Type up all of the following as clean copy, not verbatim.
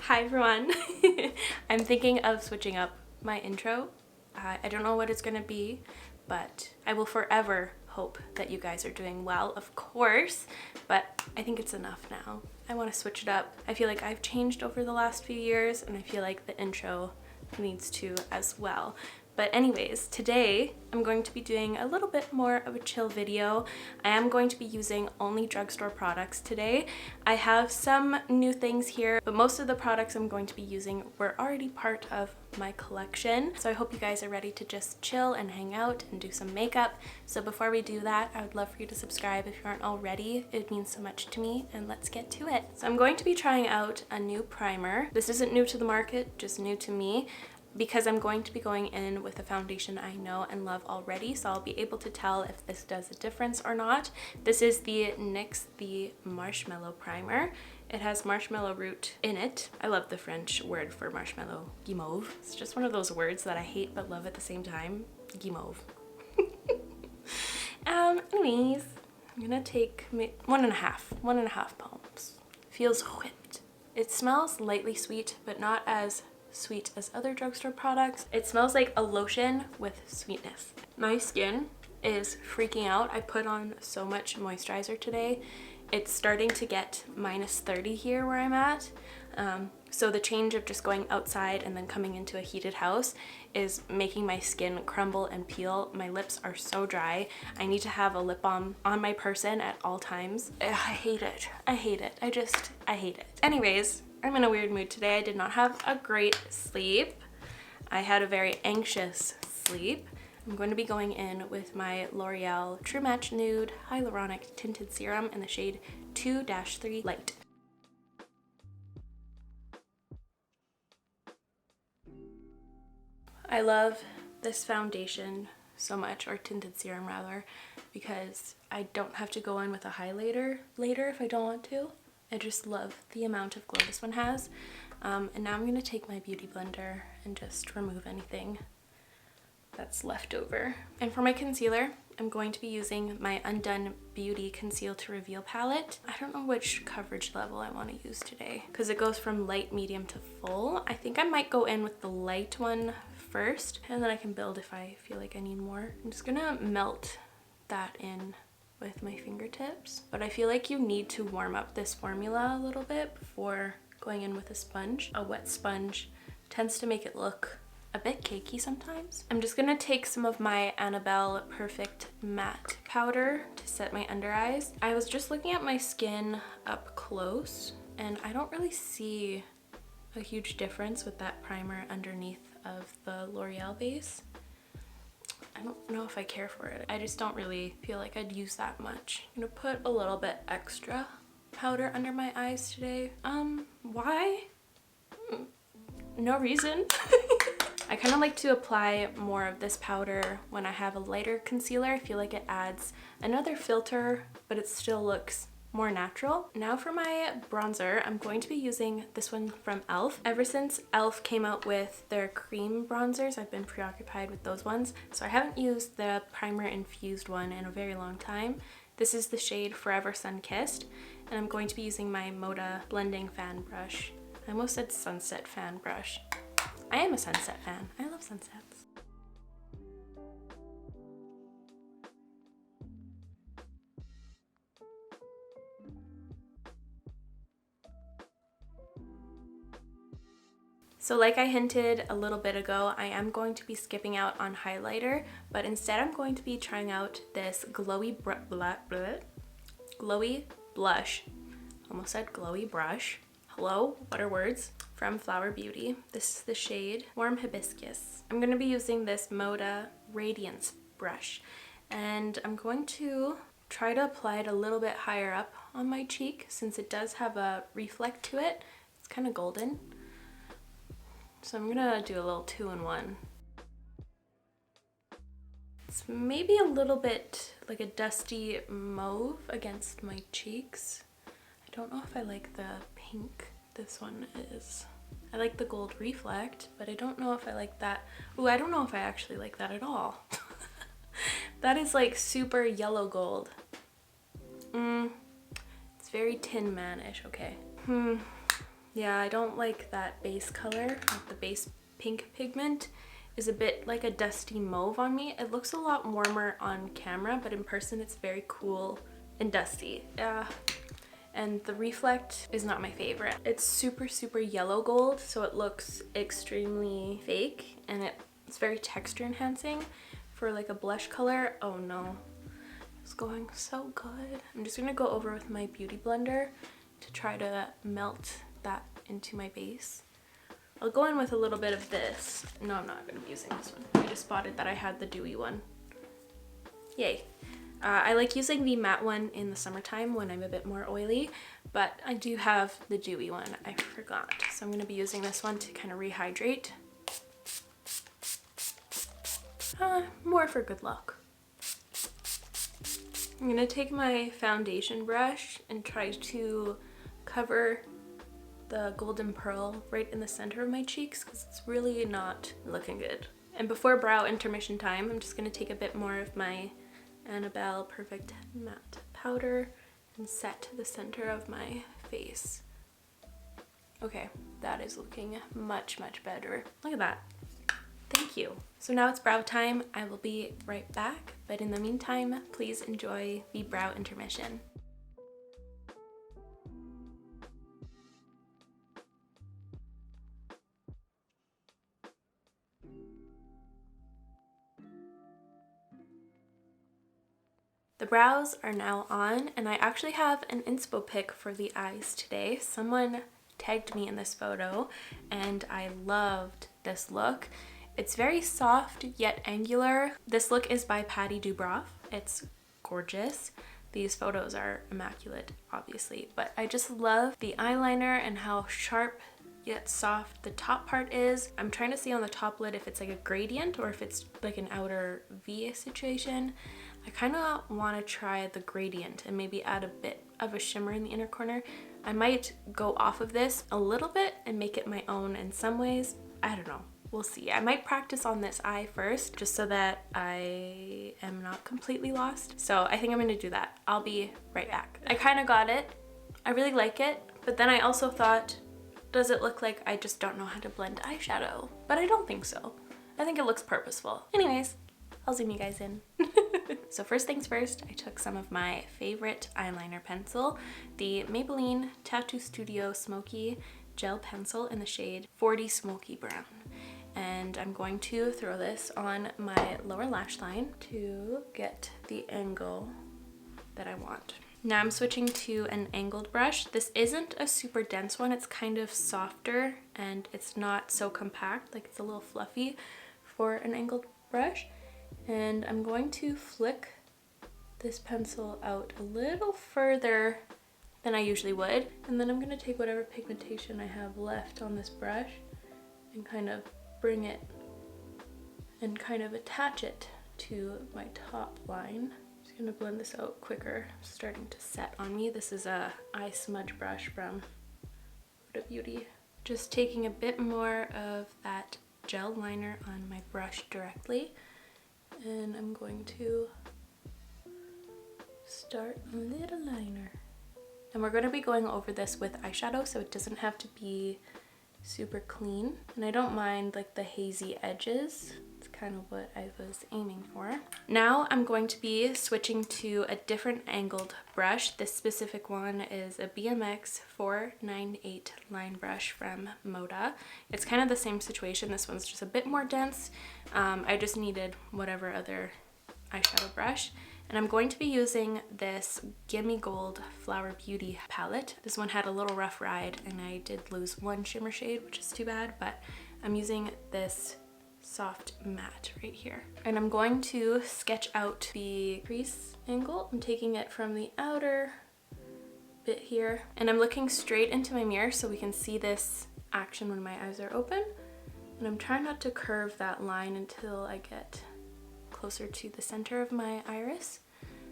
Hi everyone. I'm thinking of switching up my intro. I don't know what it's gonna be, but I will forever hope that you guys are doing well, of course, but I think it's enough now. I want to switch it up. I feel like I've changed over the last few years, and I feel like the intro needs to as well. But anyways, today I'm going to be doing a little bit more of a chill video. I am going to be using only drugstore products today. I have some new things here, but most of the products I'm going to be using were already part of my collection. So I hope you guys are ready to just chill and hang out and do some makeup. So before we do that, I would love for you to subscribe if you aren't already. It means so much to me, and let's get to it. So I'm going to be trying out a new primer. This isn't new to the market, just new to me, because I'm going to be going in with a foundation I know and love already, so I'll be able to tell if this does a difference or not. This is the NYX the Marshmallow Primer. It has marshmallow root in it. I love the French word for marshmallow, guimauve. It's just one of those words that I hate but love at the same time, guimauve. Anyways, I'm gonna take one and a half palms. Feels whipped. It smells lightly sweet, but not as sweet as other drugstore products. It smells like a lotion with sweetness. My skin is freaking out. I put on so much moisturizer today. It's starting to get -30 here where I'm at. So the change of just going outside and then coming into a heated house is making my skin crumble and peel. My lips are so dry. I need to have a lip balm on my person at all times. Ugh, I hate it. I hate it. I hate it. Anyways, I'm in a weird mood today. I did not have a great sleep. I had a very anxious sleep. I'm going to be going in with my L'Oreal True Match Nude Hyaluronic Tinted Serum in the shade 2-3 Light. I love this foundation so much, or tinted serum rather, because I don't have to go in with a highlighter later if I don't want to. I just love the amount of glow this one has. And now I'm going to take my beauty blender and just remove anything that's left over. And for my concealer, I'm going to be using my Undone Beauty Conceal to Reveal palette. I don't know which coverage level I want to use today because it goes from light, medium to full. I think I might go in with the light one first, and then I can build if I feel like I need more. I'm just gonna melt that in with my fingertips, but I feel like you need to warm up this formula a little bit before going in with a sponge. A wet sponge tends to make it look a bit cakey sometimes. I'm just gonna take some of my Annabelle Perfect Matte Powder to set my under eyes. I was just looking at my skin up close, and I don't really see a huge difference with that primer underneath of the L'Oreal base. I don't know if I care for it. I just don't really feel like I'd use that much. I'm gonna put a little bit extra powder under my eyes today. Why? No reason. I kind of like to apply more of this powder when I have a lighter concealer. I feel like it adds another filter, but it still looks more natural. Now for my bronzer, I'm going to be using this one from e.l.f. Ever since e.l.f. came out with their cream bronzers, I've been preoccupied with those ones, so I haven't used the primer infused one in a very long time. This is the shade Forever Sun-Kissed, and I'm going to be using my Moda blending fan brush. I almost said sunset fan brush. I am a sunset fan. I love sunsets. So like I hinted a little bit ago, I am going to be skipping out on highlighter, but instead I'm going to be trying out this glowy blush. Almost said glowy brush. Hello, what are words? From Flower Beauty. This is the shade Warm Hibiscus. I'm going to be using this Moda Radiance brush, and I'm going to try to apply it a little bit higher up on my cheek since it does have a reflect to it. It's kind of golden. So I'm gonna do a little 2-in-1. It's maybe a little bit like a dusty mauve against my cheeks. I don't know if I like the pink this one is. I like the gold reflect, but I don't know if I like that. Ooh, I don't know if I actually like that at all. That is like super yellow gold. It's very Tin Man-ish, okay. Yeah, I don't like that base color. Like the base pink pigment is a bit like a dusty mauve on me. It looks a lot warmer on camera, but in person it's very cool and dusty. And the reflect is not my favorite. It's super, super yellow gold, so it looks extremely fake, and it's very texture enhancing for like a blush color. Oh no, it's going so good. I'm just gonna go over with my beauty blender to try to melt that into my base. I'll go in with a little bit of this. No, I'm not gonna be using this one. I just spotted that I had the dewy one. Yay. I like using the matte one in the summertime when I'm a bit more oily, but I do have the dewy one, I forgot. So I'm gonna be using this one to kind of rehydrate. More for good luck. I'm gonna take my foundation brush and try to cover the golden pearl right in the center of my cheeks because it's really not looking good. And before brow intermission time, I'm just gonna take a bit more of my Annabelle Perfect Matte Powder and set to the center of my face. Okay, that is looking much, much better. Look at that. Thank you. So now it's brow time. I will be right back, but in the meantime, please enjoy the brow intermission. The brows are now on, and I actually have an inspo pic for the eyes today. Someone tagged me in this photo, and I loved this look. It's very soft yet angular. This look is by Patty Dubroff. It's gorgeous. These photos are immaculate, obviously, but I just love the eyeliner and how sharp yet soft the top part is. I'm trying to see on the top lid if it's like a gradient or if it's like an outer V situation. I kind of want to try the gradient and maybe add a bit of a shimmer in the inner corner. I might go off of this a little bit and make it my own in some ways. I don't know. We'll see. I might practice on this eye first just so that I am not completely lost. So I think I'm going to do that. I'll be right back. I kind of got it. I really like it. But then I also thought, does it look like I just don't know how to blend eyeshadow? But I don't think so. I think it looks purposeful. Anyways, I'll zoom you guys in. So first things first, I took some of my favorite eyeliner pencil, the Maybelline Tattoo Studio Smoky Gel Pencil in the shade 40 Smoky Brown. And I'm going to throw this on my lower lash line to get the angle that I want. Now I'm switching to an angled brush. This isn't a super dense one, it's kind of softer and it's not so compact, like it's a little fluffy for an angled brush. And I'm going to flick this pencil out a little further than I usually would. And then I'm going to take whatever pigmentation I have left on this brush and kind of bring it and kind of attach it to my top line. I'm just going to blend this out quicker. It's starting to set on me. This is a eye smudge brush from Huda Beauty. Just taking a bit more of that gel liner on my brush directly. And I'm going to start a little liner. And we're going to be going over this with eyeshadow, so it doesn't have to be super clean. And I don't mind like the hazy edges. It's kind of what I was aiming for. Now I'm going to be switching to a different angled brush. This specific one is a BMX 498 line brush from Moda. It's kind of the same situation. This one's just a bit more dense. I just needed whatever other eyeshadow brush. And I'm going to be using this Gimme Gold Flower Beauty palette. This one had a little rough ride and I did lose one shimmer shade, which is too bad, but I'm using this soft matte right here. And I'm going to sketch out the crease angle. I'm taking it from the outer bit here and I'm looking straight into my mirror so we can see this action when my eyes are open. And I'm trying not to curve that line until I get closer to the center of my iris.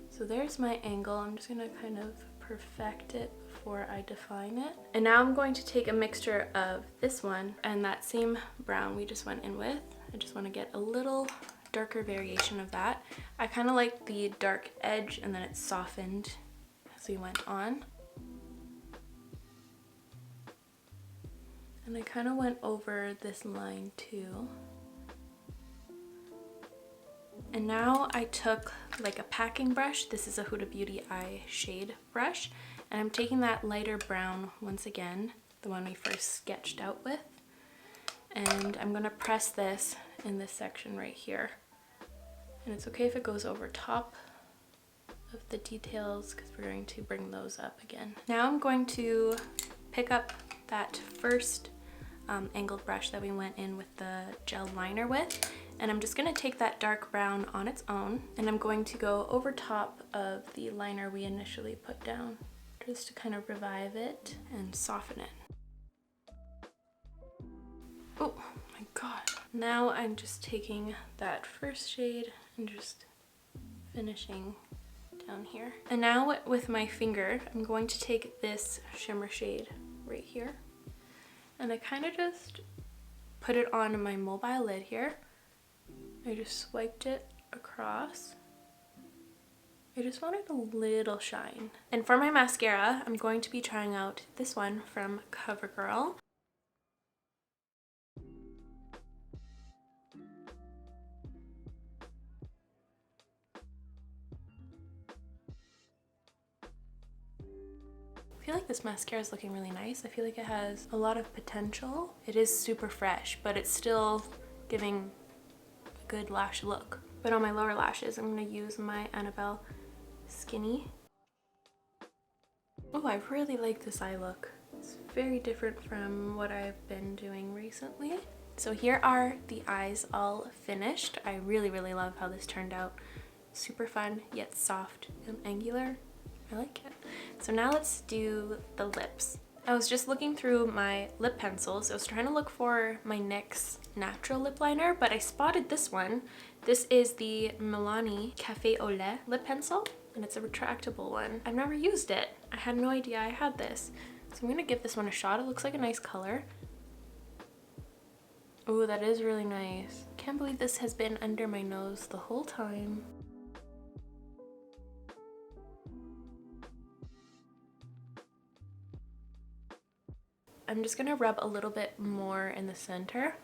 So there's my angle. I'm just gonna kind of perfect it before I define it. And now I'm going to take a mixture of this one and that same brown we just went in with. I just want to get a little darker variation of that. I kind of like the dark edge and then it softened as we went on. And I kind of went over this line too. And now I took like a packing brush. This is a Huda Beauty eye shade brush. And I'm taking that lighter brown once again, the one we first sketched out with. And I'm gonna press this in this section right here. And it's okay if it goes over top of the details because we're going to bring those up again. Now I'm going to pick up that first angled brush that we went in with the gel liner with, and I'm just going to take that dark brown on its own, and I'm going to go over top of the liner we initially put down just to kind of revive it and soften it. Oh my god. Now I'm just taking that first shade and just finishing down here. And now with my finger, I'm going to take this shimmer shade right here, and I kind of just put it on my mobile lid here. I just swiped it across. I just wanted a little shine. And for my mascara, I'm going to be trying out this one from CoverGirl. I feel like this mascara is looking really nice. I feel like it has a lot of potential. It is super fresh, but it's still giving a good lash look. But on my lower lashes, I'm going to use my Annabelle Skinny. Oh, I really like this eye look. It's very different from what I've been doing recently. So here are the eyes all finished. I really, really love how this turned out. Super fun, yet soft and angular. I like it. So now let's do the lips. I was just looking through my lip pencils. I was trying to look for my NYX natural lip liner, but I spotted this one. This is the Milani Café au Lait lip pencil, and it's a retractable one. I've never used it. I had no idea I had this. So I'm gonna give this one a shot. It looks like a nice color. Oh, that is really nice. Can't believe this has been under my nose the whole time. I'm just gonna rub a little bit more in the center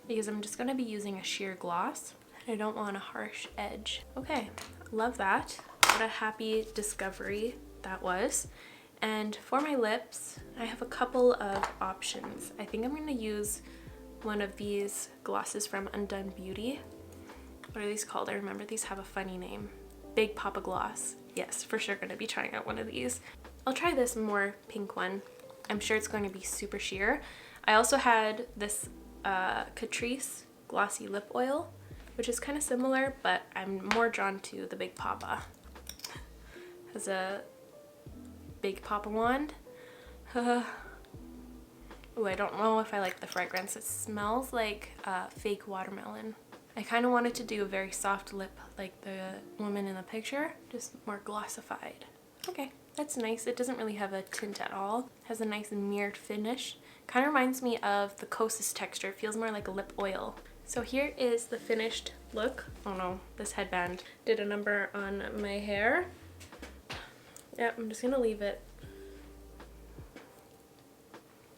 because I'm just gonna be using a sheer gloss. I don't want a harsh edge. Okay, love that. What a happy discovery that was. And for my lips, I have a couple of options. I think I'm gonna use one of these glosses from Undone Beauty. What are these called? I remember these have a funny name. Big Papa Gloss. Yes, for sure gonna be trying out one of these. I'll try this more pink one. I'm sure it's going to be super sheer. I also had this Catrice Glossy Lip Oil, which is kind of similar, but I'm more drawn to the Big Papa. Has a Big Papa wand. Oh, I don't know if I like the fragrance. It smells like fake watermelon. I kind of wanted to do a very soft lip like the woman in the picture, just more glossified. Okay. That's nice. It doesn't really have a tint at all. It has a nice mirrored finish. Kind of reminds me of the Kosas texture. It feels more like a lip oil. So here is the finished look. Oh no, this headband did a number on my hair. Yep, I'm just gonna leave it.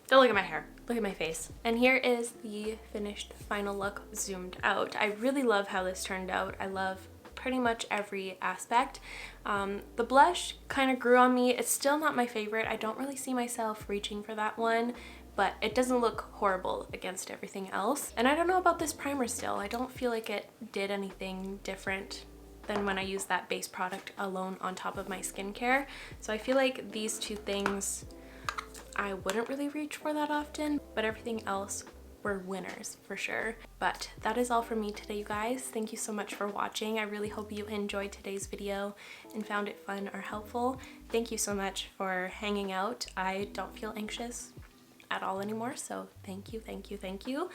Don't look at my hair. Look at my face. And here is the finished final look zoomed out. I really love how this turned out. I love pretty much every aspect. The blush kind of grew on me. It's still not my favorite. I don't really see myself reaching for that one, but it doesn't look horrible against everything else. And I don't know about this primer still. I don't feel like it did anything different than when I used that base product alone on top of my skincare. So I feel like these two things I wouldn't really reach for that often, but everything else were winners for sure. But that is all from me today, you guys. Thank you so much for watching. I really hope you enjoyed today's video and found it fun or helpful. Thank you so much for hanging out. I don't feel anxious at all anymore, so thank you, thank you, thank you.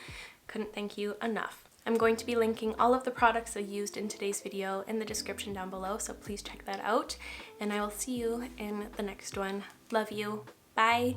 Couldn't thank you enough. I'm going to be linking all of the products I used in today's video in the description down below, so please check that out. And I will see you in the next one. Love you. Bye.